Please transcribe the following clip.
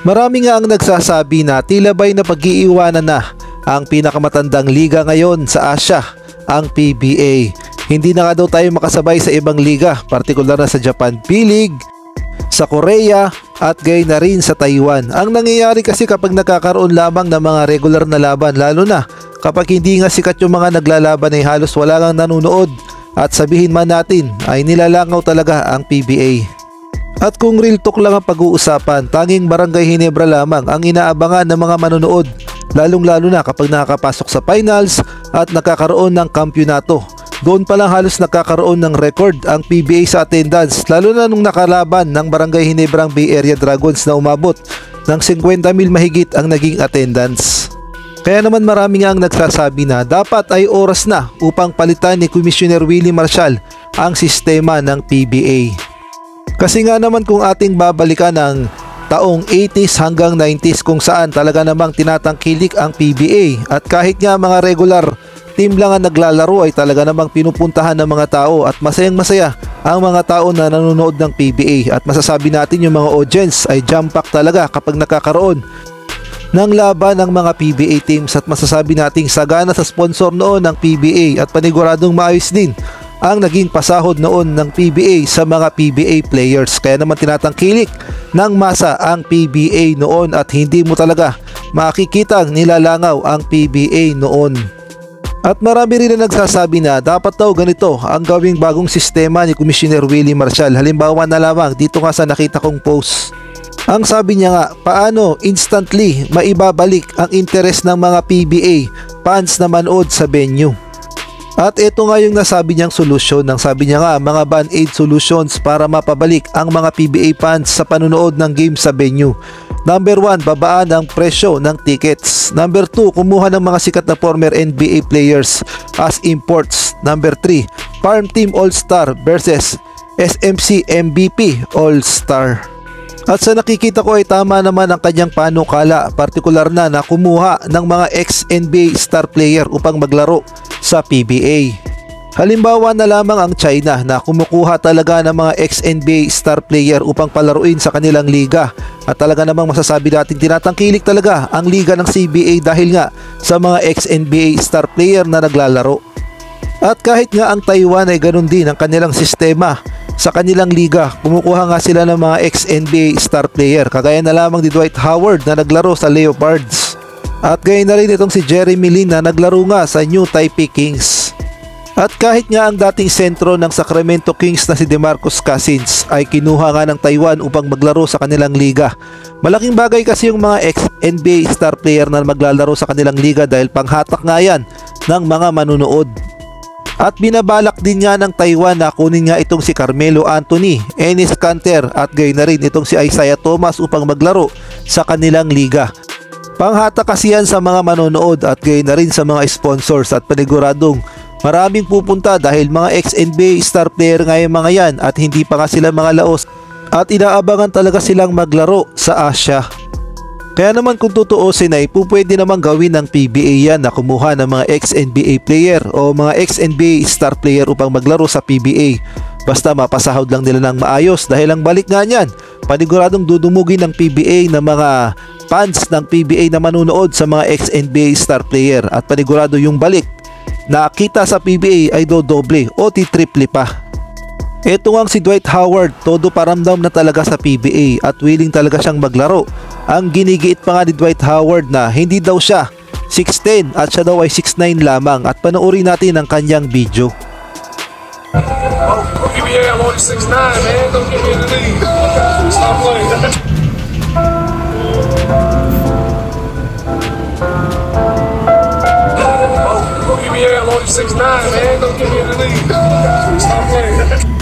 Marami nga ang nagsasabi na tila ba'y napag-iiwanan na ang pinakamatandang liga ngayon sa Asia, ang PBA. Hindi na nga daw tayo makasabay sa ibang liga, partikular na sa Japan P-League, sa Korea at gayon na rin sa Taiwan. Ang nangyayari kasi kapag nagkakaroon lamang ng mga regular na laban, lalo na kapag hindi nga sikat yung mga naglalaban ay halos wala kang nanonood, at sabihin man natin ay nilalangaw talaga ang PBA. At kung real talk lang ang pag-uusapan, tanging Barangay Ginebra lamang ang inaabangan ng mga manonood, lalong-lalo na kapag nakakapasok sa finals at nakakaroon ng kampyonato. Doon pa lang halos nakakaroon ng record ang PBA sa attendance, lalo na nung nakalaban ng Barangay Ginebra ang Bay Area Dragons na umabot ng 50,000 mahigit ang naging attendance. Kaya naman marami nga ang nagsasabi na dapat ay oras na upang palitan ni Commissioner Willie Marcial ang sistema ng PBA. Kasi nga naman kung ating babalikan ng taong 80s hanggang 90s kung saan talaga namang tinatangkilik ang PBA, at kahit nga mga regular team lang ang naglalaro ay talaga namang pinupuntahan ng mga tao at masayang masaya ang mga tao na nanonood ng PBA, at masasabi natin yung mga audience ay jam-pack talaga kapag nakakaroon ng laban ng mga PBA teams, at masasabi nating sagana sa sponsor noon ng PBA at paniguradong maayos din ang naging pasahod noon ng PBA sa mga PBA players. Kaya naman tinatangkilik ng masa ang PBA noon at hindi mo talaga makikitang nilalangaw ang PBA noon. At marami rin na nagsasabi na dapat daw ganito ang gawing bagong sistema ni Commissioner Willie Marcial. Halimbawa na lamang dito nga sa nakita kong post. Ang sabi niya nga, paano instantly maibabalik ang interes ng mga PBA fans na manood sa venue. At ito nga yung nasabi niyang solusyon. Nang sabi niya nga, mga band-aid solutions para mapabalik ang mga PBA fans sa panunood ng game sa venue. Number 1, babaan ang presyo ng tickets. Number 2, kumuha ng mga sikat na former NBA players as imports. Number 3, Farm Team All-Star versus SMC MVP All-Star. At sa nakikita ko ay tama naman ang kanyang panukala, partikular na kumuha ng mga ex-NBA star player upang maglaro sa PBA. Halimbawa na lamang ang China na kumukuha talaga ng mga ex-NBA star player upang palaruin sa kanilang liga, at talaga namang masasabi natin tinatangkilik talaga ang liga ng CBA dahil nga sa mga ex-NBA star player na naglalaro. At kahit nga ang Taiwan ay ganun din ang kanilang sistema sa kanilang liga, kumukuha nga sila ng mga ex-NBA star player, kagaya na lamang ni Dwight Howard na naglaro sa Leopards, at gayon na rin itong si Jeremy Lin na naglaro nga sa New Taipei Kings. At kahit nga ang dating sentro ng Sacramento Kings na si DeMarcus Cousins ay kinuha nga ng Taiwan upang maglaro sa kanilang liga. Malaking bagay kasi yung mga ex-NBA star player na maglalaro sa kanilang liga dahil panghatak nga yan ng mga manunood. At binabalak din nga ng Taiwan na kunin nga itong si Carmelo Anthony, Enes Kanter at gayon na rin itong si Isaiah Thomas upang maglaro sa kanilang liga. Panghatak kasi yan sa mga manonood at gayon na rin sa mga sponsors, at paniguradong maraming pupunta dahil mga ex-NBA star player nga yung mga yan at hindi pa nga sila mga laos, at inaabangan talaga silang maglaro sa Asia. Kaya naman kung tutuusin ay pwede namang gawin ng PBA yan na kumuha ng mga ex-NBA player o mga ex-NBA star player upang maglaro sa PBA. Basta mapasahod lang nila ng maayos, dahil ang balik nga niyan, paniguradong dudumugin ng PBA ng mga fans ng PBA na manunood sa mga ex-NBA star player, at panigurado yung balik na kita sa PBA ay dodoble o titriple pa. Ito nga si Dwight Howard, todo paramdam na talaga sa PBA at willing talaga siyang maglaro. Ang ginigiit pa nga ni Dwight Howard na hindi daw siya 6'10 at siya daw ay 6'9 lamang, at panoorin natin ang kanyang video. Oh, PBA, I'm only 6'9", man. Don't give me the lead. Stop playing. Oh, PBA, I'm only 6'9", man. Don't give me the lead. Stop playing.